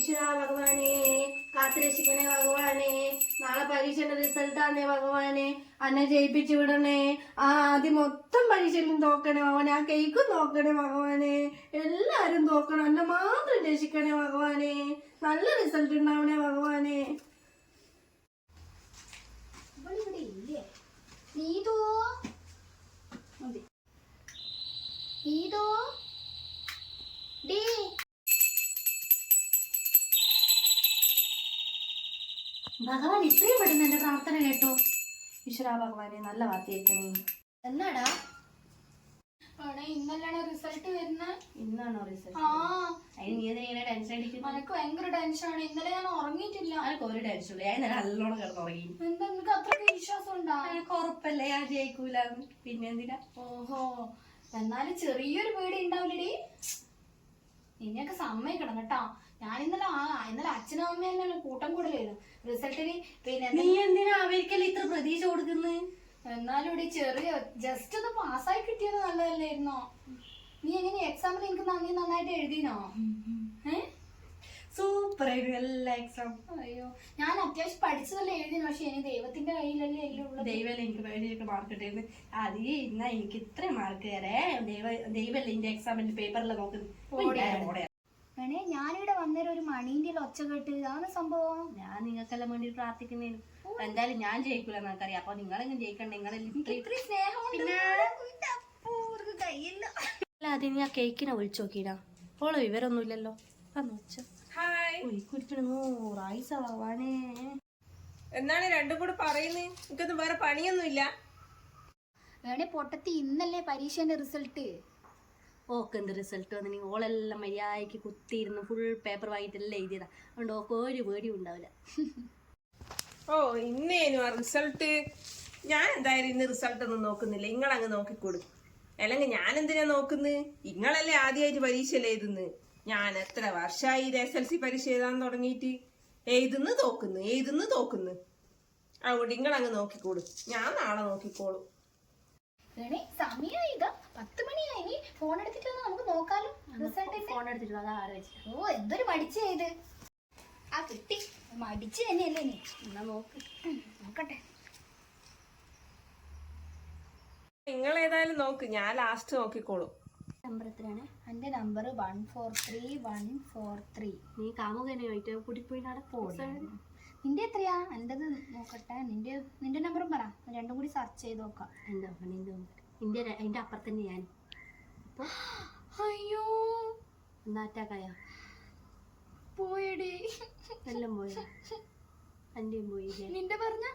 ഈശ്വര ഭഗവാനെ കാത്തുരക്ഷിക്കണേ ഭഗവാനെ. നാളെ പരീക്ഷയുടെ റിസൾട്ട് ആണേ ഭഗവാനെ. അന്നെ ജയിപ്പിച്ചു വിടണേ. ആദ്യം മൊത്തം പരീക്ഷയിലും നോക്കണേ ഭഗവാനെ. ആ കേക്കും നോക്കണേ ഭഗവാനെ. എല്ലാരും നോക്കണം. എന്നെ മാത്രം രക്ഷിക്കണേ ഭഗവാനെ. നല്ല റിസൾട്ട് ഉണ്ടാവണേ ഭഗവാനെ. ഭഗവാൻ ഇത്രയും പെട്ടെന്ന് എന്റെ പ്രാർത്ഥന കേട്ടോ. ഈശ്വര ഭഗവാനെ നല്ല വാർത്തയേക്കണേ. എന്നാടാ ഇന്നല്ലാണ് റിസൾട്ട് വരുന്നത്. ഇന്നാണോ റിസൾട്ട്? അതിന് നീ എന്തിനാ ടെൻഷൻ അടിക്കുന്നത്? എനിക്ക് ഭയങ്കര ടെൻഷനാണ്. ഇന്നലെ ഞാൻ ഉറങ്ങിയിട്ടില്ല. എനിക്ക് ഒരു ടെൻഷൻ ഞാൻ നല്ലോണം കിടന്നുറങ്ങി. എന്താ നിനക്ക് അത്രയ്ക്ക് വിശ്വാസം ഉണ്ടാ? എനിക്ക് ഉറപ്പല്ലേ ഞാൻ ജയിക്കൂല. പിന്നെ എന്തിനാ? ഓഹോ, എന്നാലും ചെറിയൊരു പേടി ഉണ്ടാവില്ലടി. നിന്നെയൊക്കെ സമ്മതിക്കണം കേട്ടോ. ഞാൻ ഇന്നലെ അച്ഛനും അമ്മയും തന്നെ കൂട്ടം കൂടലായിരുന്നു റിസൾട്ടിന്. പിന്നെ നീ എന്തിനാ അവർക്കല്ലേ ഇത്ര പ്രതീക്ഷ കൊടുക്കുന്നത്? എന്നാലും ഇവിടെ ചെറിയ ജസ്റ്റ് ഒന്ന് പാസ്സായി കിട്ടിയത് നല്ലതല്ലായിരുന്നോ? നീ എങ്ങനെ എക്സാമിൽ എനിക്ക് നന്നായിട്ട് എഴുതിനോ? സൂപ്പർ ആയിരുന്നു എല്ലാ എക്സാം. അയ്യോ, ഞാൻ അത്യാവശ്യം പഠിച്ചതല്ലേ എഴുതിനു. പക്ഷെ ഇനി ദൈവത്തിന്റെ കയ്യിലല്ലേ എല്ലാം. ദൈവല്ലേ എനിക്ക് പേടിയൊക്കെ മാർക്ക് കിട്ടിയിരുന്നു. അതേ ഇന്നാ എനിക്ക് ഇത്രയും മാർക്ക് തരേ. ദൈവല്ലേ എന്റെ എക്സാമിന്റെ പേപ്പറിൽ നോക്കുന്നത്. ഞാനിവിടെ വന്നേരം ഒരു മണീന്റെ ഒച്ച കേട്ട്. ഇതാണ് സംഭവം. ഞാൻ നിങ്ങൾക്കെല്ലാം വേണ്ടി പ്രാർത്ഥിക്കുന്നതിന്. എന്തായാലും ഞാൻ ജയിക്കൂല എന്നറിയാം. അപ്പൊ നിങ്ങളെങ്കിലും ജയിക്കണ്ട. നിങ്ങളെല്ലാം സ്നേഹം. അത് നീ ആ കേക്കിനെ വിളിച്ചു നോക്കിയിടാ. ഓളെ വിവരമൊന്നുമില്ലല്ലോ. എന്നാണ് രണ്ടും കൂടെ പറയുന്നത്? എനിക്കൊന്നും വേറെ പണിയൊന്നുമില്ല. പൊട്ടത്തി ഇന്നല്ലേ പരീക്ഷന്റെ റിസൾട്ട്. ഓക്ക് എന്ത് റിസൾട്ട് വന്നിനി? ഓളെല്ലാം മര്യാദയ്ക്ക് കുത്തിയിരുന്ന് ഫുൾ പേപ്പർ വാങ്ങിയിട്ടെല്ലാം എഴുതിയതാ. അതുകൊണ്ട് ഓക്ക് ഒരു പേടിയും ഉണ്ടാവില്ല. ഓ, ഇന്നേനു ആ റിസൾട്ട്. ഞാൻ എന്തായാലും ഇന്ന് റിസൾട്ട് ഒന്നും നോക്കുന്നില്ല. നിങ്ങളങ്ങ് നോക്കിക്കൊടു. അല്ലെങ്കിൽ ഞാൻ എന്തിനാ നോക്കുന്നത്? നിങ്ങളല്ലേ ആദ്യമായിട്ട് പരീക്ഷയല്ലേ എഴുതുന്നത്. ഞാൻ എത്ര വർഷമായി SLC പരീക്ഷ എഴുതാൻ തുടങ്ങിയിട്ട്. എഴുതുന്നു തോക്കുന്നു. അതുകൊണ്ട് നിങ്ങളങ്ങ് നോക്കിക്കോളൂ. ഞാൻ നാളെ നോക്കിക്കോളൂ. സമയമായി 10 മണിയായി. ഫോൺ എടുത്തിട്ട് നമുക്ക് നോക്കാലോ ഫോൺ എടുത്തിട്ട് അതാ ആലോചിച്ചു. ഓ, എന്തൊരു മടിച്ചു ചെയ്ത്. ആ കിട്ടി. മടിച്ചു തന്നെയല്ലേ നീ? എന്നാ നോക്കട്ടെ. നിങ്ങൾ ഏതായാലും നോക്ക്. ഞാൻ ലാസ്റ്റ് നോക്കിക്കോളൂ. നമ്പർ എത്രയാണ്? എന്റെ നമ്പർ 143. നീ കാമുകനായിട്ട് കൂട്ടിപ്പോയി അവിടെ പോകണം. നിന്റെ എത്രയാ? എന്റേത് നോക്കട്ടെ. നിന്റെ നമ്പറും പറ. രണ്ടും കൂടി സെർച്ച് ചെയ്ത് നോക്കാം. എന്റെ അപ്പുറത്തന്നെ ഞാൻ. അയ്യോ, അറ്റാക്കായ പോയടി. എല്ലാം പോയാ? എന്റെയും പോയി. നിന്റെ പറഞ്ഞ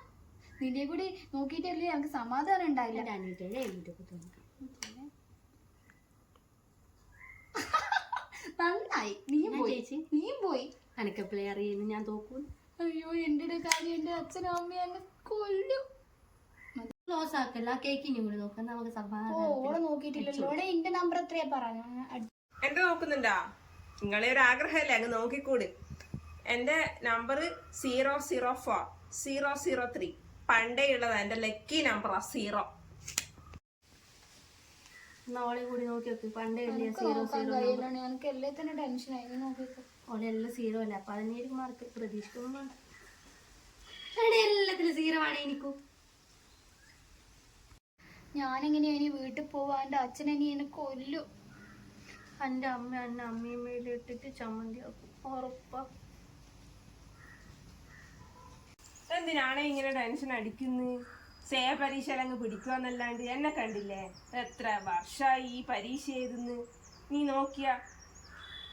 നിന്റെ കൂടി നോക്കിയിട്ടല്ലേ ഞങ്ങൾക്ക് സമാധാനം ഉണ്ടായില്ല. നന്നായി. നീയും പോയി. അനക്കെപ്പോഴേ അറിയുന്നു ഞാൻ തോക്കുന്നു. അയ്യോ, എന്റെ കാര്യം എന്റെ അച്ഛനും അമ്മയും എന്നെ കൊല്ലും. ക്ലോസ് ആക്കല്ല. കേക്കിനും കൂടി നോക്കാം. നമുക്ക് ഓളെ നോക്കിയിട്ടില്ലല്ലോ. എന്റെ നമ്പർ എത്രയാ പറഞ്ഞു? എന്റെ നോക്കുന്നുണ്ടാ? നിങ്ങളെ ഒരു ആഗ്രഹമല്ലേ, അങ്ങ് നോക്കിക്കൂട്. എന്റെ നമ്പർ 004-003. പണ്ടേ ഉള്ളതാ. എന്റെ ലക്കി നമ്പറാ 0. ഓളെ കൂടി നോക്കി നോക്ക്. പണ്ടേ എനിക്ക് എല്ലാത്തിനും ടെൻഷനായി. ഓളെല്ലാം 0 അല്ല. അപ്പൊ അതിന് മാർക്ക് പ്രതീക്ഷിക്കുന്നു. എല്ലാത്തിലും 0 ആണ് എനിക്കും. ഞാനെങ്ങനെയാ ഇനി വീട്ടിൽ പോവാ? എന്റെ അച്ഛനെനി എന്നെ കൊല്ലും. എന്റെ അമ്മ എന്നെ അമ്മയും മേലിട്ടിട്ട് ചമ്മന്തി ഉറപ്പാ. എന്തിനാണ് ഇങ്ങനെ ടെൻഷൻ അടിക്കുന്നത്? പരീക്ഷയിലങ്ങ് പിടിക്കുവാന്നല്ലാണ്ട് എന്നെ കണ്ടില്ലേ? എത്ര വർഷമായി ഈ പരീക്ഷ എഴുതുന്നു. നീ നോക്കിയ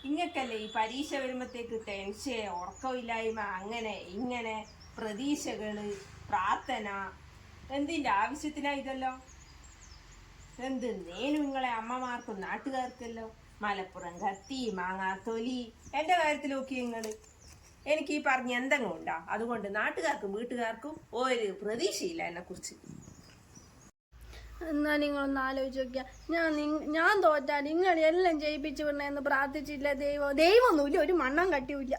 ഇങ്ങക്കല്ലേ ഈ പരീക്ഷ വരുമ്പത്തേക്ക് ടെൻഷൻ, ഉറക്കമില്ലായ്മ, അങ്ങനെ ഇങ്ങനെ പ്രതീക്ഷകള്, പ്രാർത്ഥന. എന്തിന്റെ ആവശ്യത്തിനാ ഇതല്ലോ? നേനും നിങ്ങളെ അമ്മമാർക്കും നാട്ടുകാർക്കല്ലോ. മലപ്പുറം കത്തി, മാങ്ങാത്തൊലി. എന്റെ കാര്യത്തിൽ നോക്കിയ നിങ്ങള്. എനിക്ക് ഈ പറഞ്ഞ എന്തെങ്കിലും ഉണ്ടാ? അതുകൊണ്ട് നാട്ടുകാർക്കും വീട്ടുകാർക്കും ഒരു പ്രതീക്ഷയില്ല എന്നെ കുറിച്ച്. എന്നാ നിങ്ങളൊന്ന് ആലോചിച്ച് നോക്കിയാ. ഞാൻ തോറ്റാ നിങ്ങൾ എല്ലാം ജയിപ്പിച്ചു വിടണമെന്ന് പ്രാർത്ഥിച്ചില്ല. ദൈവമൊന്നുമില്ല. ഒരു മണ്ണം കട്ടിയുമില്ല.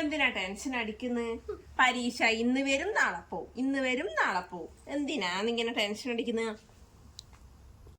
എന്തിനാ ടെൻഷൻ അടിക്കുന്നത്? പരീക്ഷ ഇന്ന് വരും നാളെ പോവും. എന്തിനാ ഇങ്ങനെ ടെൻഷൻ അടിക്കുന്നത്?